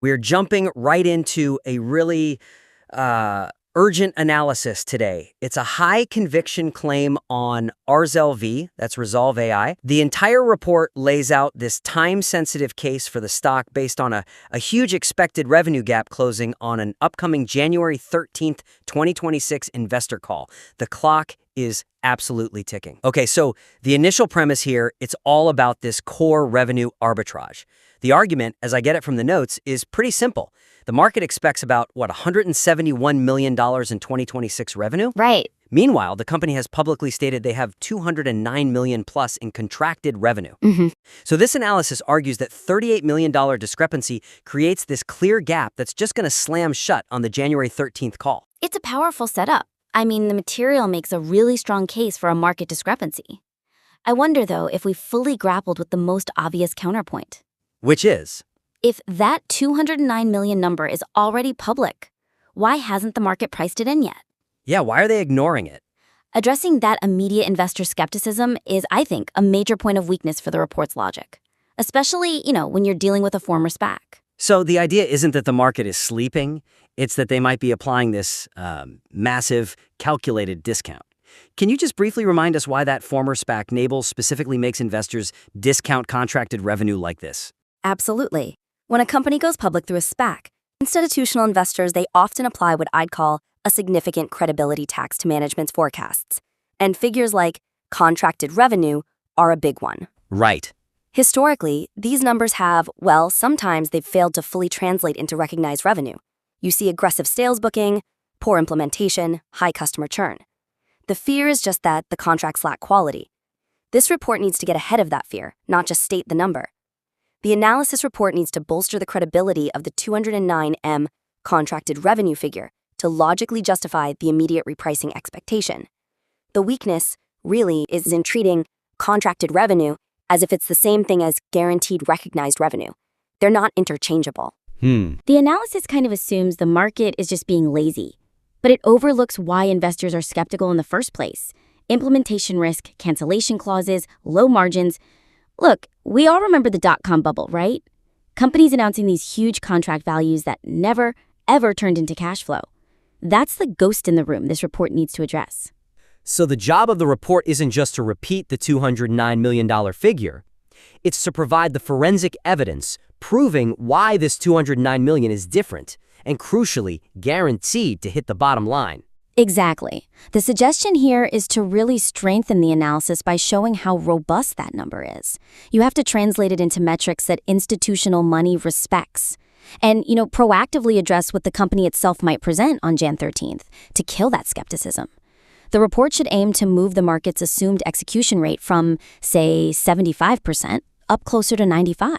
We're jumping right into a really urgent analysis today. It's a high conviction claim on RZLV, that's Resolve AI. The entire report lays out this time-sensitive case for the stock based on a huge expected revenue gap closing on an upcoming January 13th, 2026 investor call. The clock is absolutely ticking. Okay, so the initial premise here, it's all about this core revenue arbitrage. The argument, as I get it from the notes, is pretty simple. The market expects about, $171 million in 2026 revenue? Right. Meanwhile, the company has publicly stated they have $209 million plus in contracted revenue. So this analysis argues that $38 million discrepancy creates this clear gap that's just going to slam shut on the January 13th call. It's a powerful setup. I mean, the material makes a really strong case for a market discrepancy. I wonder, though, if we fully grappled with the most obvious counterpoint. Which is? If that 209 million number is already public, why hasn't the market priced it in yet? Yeah, why are they ignoring it? Addressing that immediate investor skepticism is, I think, a major point of weakness for the report's logic. Especially, when you're dealing with a former SPAC. So the idea isn't that the market is sleeping, it's that they might be applying this massive, calculated discount. Can you just briefly remind us why that former SPAC, Nabl, specifically makes investors discount contracted revenue like this? Absolutely. When a company goes public through a SPAC, institutional investors, they often apply what I'd call a significant credibility tax to management's forecasts. And figures like contracted revenue are a big one. Right. Historically, these numbers have, sometimes they've failed to fully translate into recognized revenue. You see aggressive sales booking, poor implementation, high customer churn. The fear is just that the contracts lack quality. This report needs to get ahead of that fear, not just state the number. The analysis report needs to bolster the credibility of the 209M contracted revenue figure to logically justify the immediate repricing expectation. The weakness, really, is in treating contracted revenue as if it's the same thing as guaranteed recognized revenue. They're not interchangeable. The analysis kind of assumes the market is just being lazy, but it overlooks why investors are skeptical in the first place. Implementation risk, cancellation clauses, low margins. Look, we all remember the dot-com bubble, right? Companies announcing these huge contract values that never, ever turned into cash flow. That's the ghost in the room this report needs to address. So the job of the report isn't just to repeat the $209 million figure. It's to provide the forensic evidence proving why this $209 million is different and, crucially, guaranteed to hit the bottom line. Exactly. The suggestion here is to really strengthen the analysis by showing how robust that number is. You have to translate it into metrics that institutional money respects. And, proactively address what the company itself might present on Jan 13th to kill that skepticism. The report should aim to move the market's assumed execution rate from, say, 75% up closer to 95%.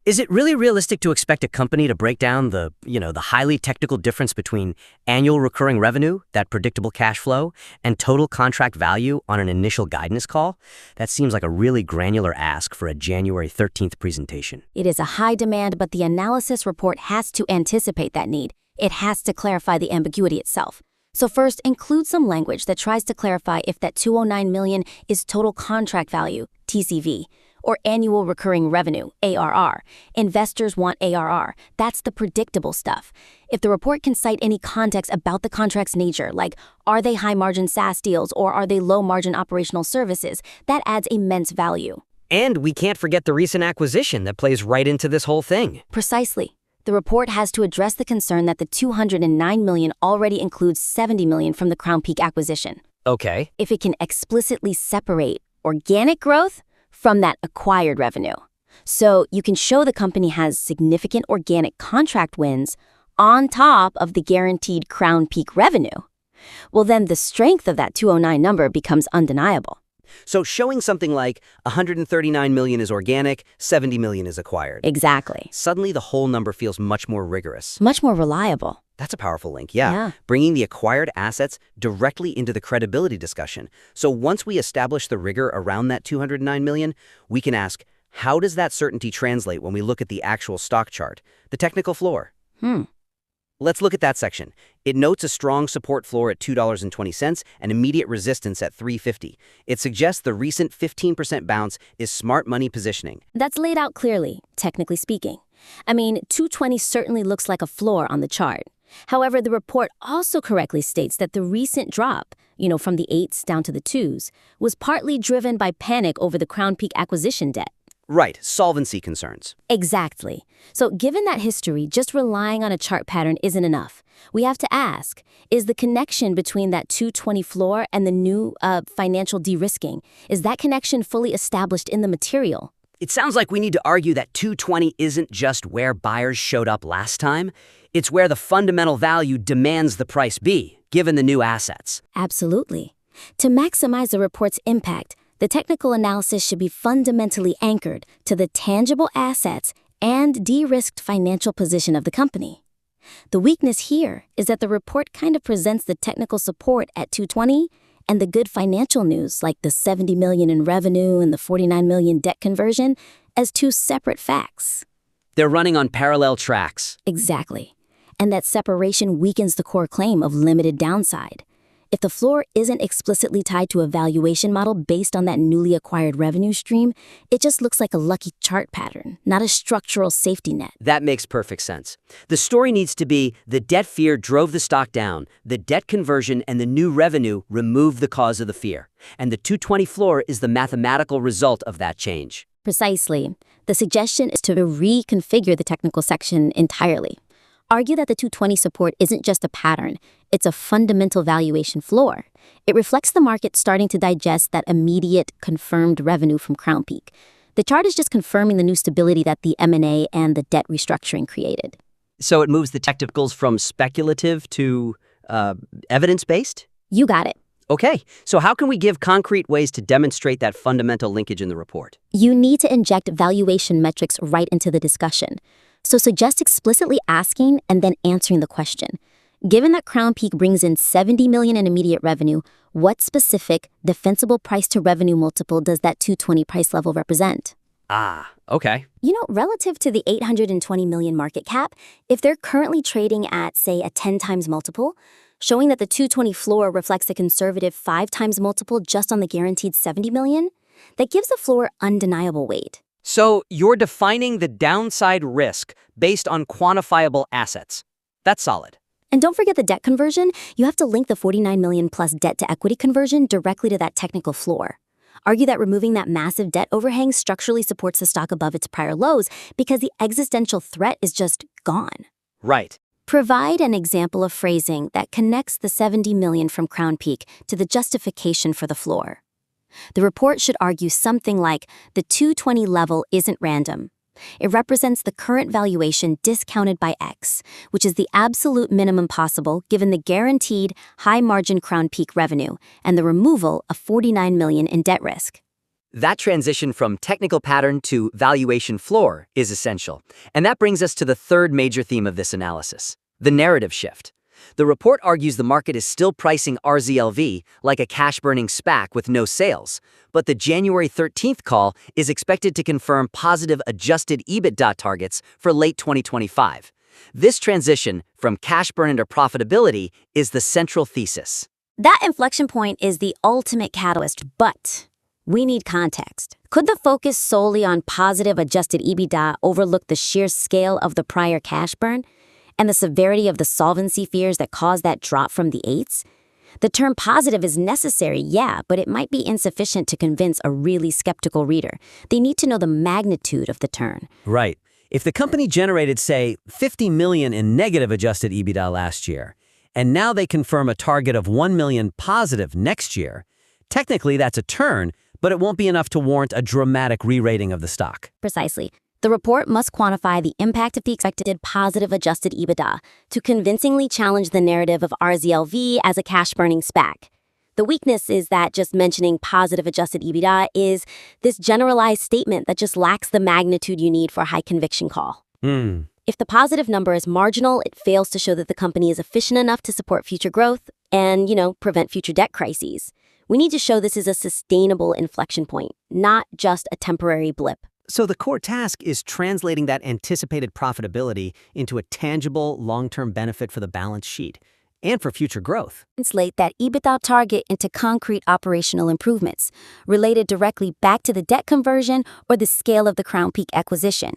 Is it really realistic to expect a company to break down the highly technical difference between annual recurring revenue, that predictable cash flow, and total contract value on an initial guidance call? That seems like a really granular ask for a January 13th presentation. It is a high demand, but the analysis report has to anticipate that need. It has to clarify the ambiguity itself. So first, include some language that tries to clarify if that $209 million is total contract value, TCV, or annual recurring revenue, ARR. Investors want ARR. That's the predictable stuff. If the report can cite any context about the contract's nature, like are they high-margin SaaS deals or are they low-margin operational services, that adds immense value. And we can't forget the recent acquisition that plays right into this whole thing. Precisely. The report has to address the concern that the $209 million already includes $70 million from the Crown Peak acquisition. Okay. If it can explicitly separate organic growth from that acquired revenue. So you can show the company has significant organic contract wins on top of the guaranteed Crown Peak revenue. Well, then the strength of that 209 number becomes undeniable. So showing something like $139 million is organic, $70 million is acquired. Exactly. Suddenly the whole number feels much more rigorous. Much more reliable. That's a powerful link, yeah. Bringing the acquired assets directly into the credibility discussion. So once we establish the rigor around that $209 million, we can ask, how does that certainty translate when we look at the actual stock chart, the technical floor? Let's look at that section. It notes a strong support floor at $2.20 and immediate resistance at $3.50. It suggests the recent 15% bounce is smart money positioning. That's laid out clearly, technically speaking. I mean, 220 certainly looks like a floor on the chart. However, the report also correctly states that the recent drop, from the 8s down to the 2s, was partly driven by panic over the Crown Peak acquisition debt. Right, solvency concerns. Exactly. So given that history, just relying on a chart pattern isn't enough. We have to ask, is the connection between that 220 floor and the new financial de-risking, is that connection fully established in the material? It sounds like we need to argue that 220 isn't just where buyers showed up last time. It's where the fundamental value demands the price be, given the new assets. Absolutely. To maximize the report's impact, the technical analysis should be fundamentally anchored to the tangible assets and de-risked financial position of the company. The weakness here is that the report kind of presents the technical support at 220 and the good financial news, like the $70 million in revenue and the $49 million debt conversion, as two separate facts. They're running on parallel tracks. Exactly. And that separation weakens the core claim of limited downside. If the floor isn't explicitly tied to a valuation model based on that newly acquired revenue stream, it just looks like a lucky chart pattern, not a structural safety net. That makes perfect sense. The story needs to be the debt fear drove the stock down, the debt conversion and the new revenue removed the cause of the fear, and the 220 floor is the mathematical result of that change. Precisely. The suggestion is to reconfigure the technical section entirely. Argue that the 220 support isn't just a pattern, it's a fundamental valuation floor. It reflects the market starting to digest that immediate confirmed revenue from Crown Peak. The chart is just confirming the new stability that the M&A and the debt restructuring created. So it moves the technicals from speculative to evidence-based? You got it. Okay, so how can we give concrete ways to demonstrate that fundamental linkage in the report? You need to inject valuation metrics right into the discussion. So suggest explicitly asking and then answering the question. Given that Crown Peak brings in $70 million in immediate revenue, what specific, defensible price-to-revenue multiple does that 220 price level represent? Okay. Relative to the $820 million market cap, if they're currently trading at, say, a 10 times multiple, showing that the 220 floor reflects a conservative 5 times multiple just on the guaranteed $70 million, that gives the floor undeniable weight. So you're defining the downside risk based on quantifiable assets. That's solid. And don't forget the debt conversion. You have to link the $49 million plus debt to equity conversion directly to that technical floor. Argue that removing that massive debt overhang structurally supports the stock above its prior lows because the existential threat is just gone. Right. Provide an example of phrasing that connects the $70 million from Crown Peak to the justification for the floor. The report should argue something like the 220 level isn't random. It represents the current valuation discounted by X, which is the absolute minimum possible given the guaranteed high-margin Crown Peak revenue and the removal of $49 million in debt risk. That transition from technical pattern to valuation floor is essential. And that brings us to the third major theme of this analysis, the narrative shift. The report argues the market is still pricing RZLV like a cash-burning SPAC with no sales, but the January 13th call is expected to confirm positive adjusted EBITDA targets for late 2025. This transition from cash burn into profitability is the central thesis. That inflection point is the ultimate catalyst, but we need context. Could the focus solely on positive adjusted EBITDA overlook the sheer scale of the prior cash burn and the severity of the solvency fears that caused that drop from the 8s? The term positive is necessary, yeah, but it might be insufficient to convince a really skeptical reader. They need to know the magnitude of the turn. Right. If the company generated, say, $50 million in negative adjusted EBITDA last year, and now they confirm a target of $1 million positive next year, technically that's a turn, but it won't be enough to warrant a dramatic re-rating of the stock. Precisely. The report must quantify the impact of the expected positive adjusted EBITDA to convincingly challenge the narrative of RZLV as a cash-burning SPAC. The weakness is that just mentioning positive adjusted EBITDA is this generalized statement that just lacks the magnitude you need for a high-conviction call. If the positive number is marginal, it fails to show that the company is efficient enough to support future growth and, prevent future debt crises. We need to show this is a sustainable inflection point, not just a temporary blip. So the core task is translating that anticipated profitability into a tangible long-term benefit for the balance sheet and for future growth. Translate that EBITDA target into concrete operational improvements related directly back to the debt conversion or the scale of the Crown Peak acquisition.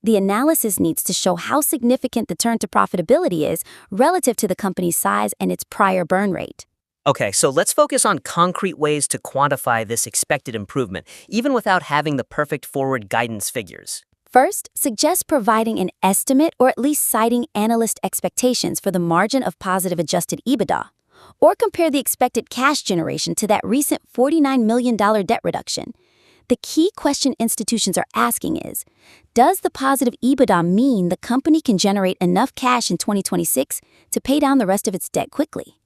The analysis needs to show how significant the turn to profitability is relative to the company's size and its prior burn rate. Okay, so let's focus on concrete ways to quantify this expected improvement, even without having the perfect forward guidance figures. First, suggest providing an estimate or at least citing analyst expectations for the margin of positive adjusted EBITDA, or compare the expected cash generation to that recent $49 million debt reduction. The key question institutions are asking is, does the positive EBITDA mean the company can generate enough cash in 2026 to pay down the rest of its debt quickly?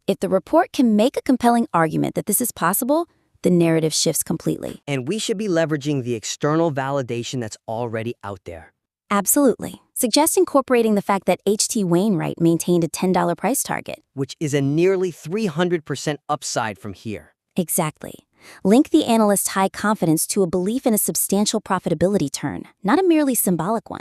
If the report can make a compelling argument that this is possible, the narrative shifts completely. And we should be leveraging the external validation that's already out there. Absolutely. Suggest incorporating the fact that H.T. Wainwright maintained a $10 price target. Which is a nearly 300% upside from here. Exactly. Link the analyst's high confidence to a belief in a substantial profitability turn, not a merely symbolic one.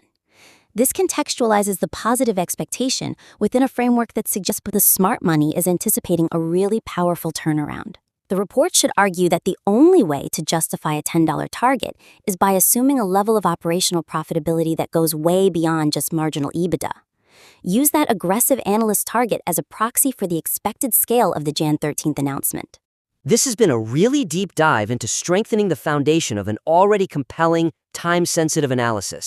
This contextualizes the positive expectation within a framework that suggests the smart money is anticipating a really powerful turnaround. The report should argue that the only way to justify a $10 target is by assuming a level of operational profitability that goes way beyond just marginal EBITDA. Use that aggressive analyst target as a proxy for the expected scale of the Jan 13th announcement. This has been a really deep dive into strengthening the foundation of an already compelling, time-sensitive analysis.